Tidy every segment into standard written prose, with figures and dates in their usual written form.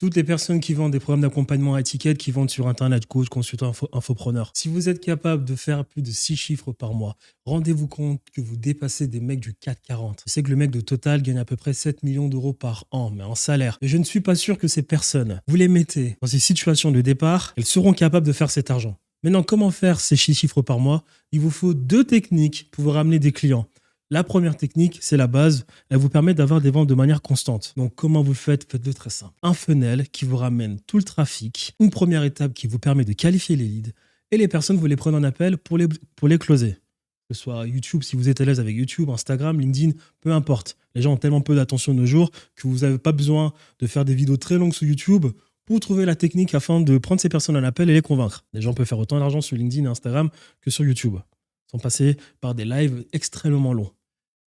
Toutes les personnes qui vendent des programmes d'accompagnement à étiquette, qui vendent sur Internet, coach, consultant, infopreneur. Si vous êtes capable de faire plus de 6 chiffres par mois, rendez-vous compte que vous dépassez des mecs du 440. Je sais que le mec de Total gagne à peu près 7 millions d'euros par an, mais en salaire. Mais je ne suis pas sûr que ces personnes, vous les mettez dans ces situations de départ, elles seront capables de faire cet argent. Maintenant, comment faire ces 6 chiffres par mois? Il vous faut 2 techniques pour vous ramener des clients. La première technique, c'est la base. Elle vous permet d'avoir des ventes de manière constante. Donc, comment vous le faites? Faites-le très simple. Un funnel qui vous ramène tout le trafic. Une première étape qui vous permet de qualifier les leads. Et les personnes, vous les prenez en appel pour les closer. Que ce soit YouTube, si vous êtes à l'aise avec YouTube, Instagram, LinkedIn, peu importe. Les gens ont tellement peu d'attention de nos jours que vous n'avez pas besoin de faire des vidéos très longues sur YouTube pour trouver la technique afin de prendre ces personnes en appel et les convaincre. Les gens peuvent faire autant d'argent sur LinkedIn et Instagram que sur YouTube, sans passer par des lives extrêmement longs.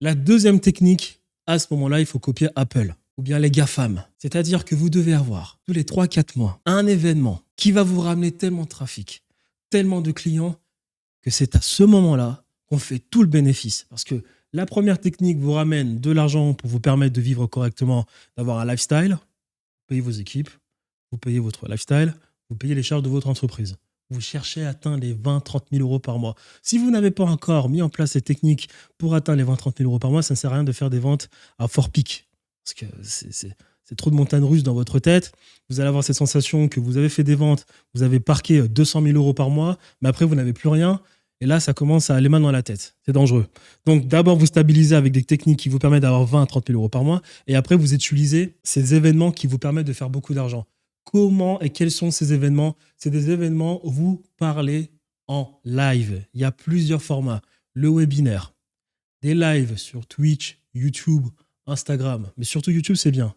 La deuxième technique, à ce moment-là, il faut copier Apple ou bien les GAFAM. C'est-à-dire que vous devez avoir tous les 3-4 mois un événement qui va vous ramener tellement de trafic, tellement de clients que c'est à ce moment-là qu'on fait tout le bénéfice. Parce que la première technique vous ramène de l'argent pour vous permettre de vivre correctement, d'avoir un lifestyle. Vous payez vos équipes, vous payez votre lifestyle, vous payez les charges de votre entreprise. Vous cherchez à atteindre les 20-30 000 euros par mois. Si vous n'avez pas encore mis en place ces techniques pour atteindre les 20-30 000 euros par mois, ça ne sert à rien de faire des ventes à fort pic. Parce que c'est trop de montagnes russes dans votre tête. Vous allez avoir cette sensation que vous avez fait des ventes, vous avez parqué 200 000 euros par mois, mais après, vous n'avez plus rien. Et là, ça commence à aller mal dans la tête. C'est dangereux. Donc, d'abord, vous stabilisez avec des techniques qui vous permettent d'avoir 20-30 000 euros par mois. Et après, vous utilisez ces événements qui vous permettent de faire beaucoup d'argent. Comment et quels sont ces événements? C'est des événements où vous parlez en live. Il y a plusieurs formats. Le webinaire, des lives sur Twitch, YouTube, Instagram. Mais surtout YouTube, c'est bien.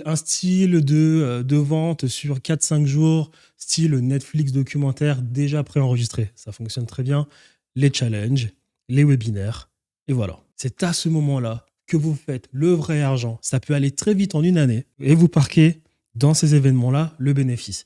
Un style de vente sur 4-5 jours, style Netflix documentaire déjà préenregistré. Ça fonctionne très bien. Les challenges, les webinaires. Et voilà. C'est à ce moment-là que vous faites le vrai argent. Ça peut aller très vite en une année. Et vous parquez dans ces événements-là le bénéfice.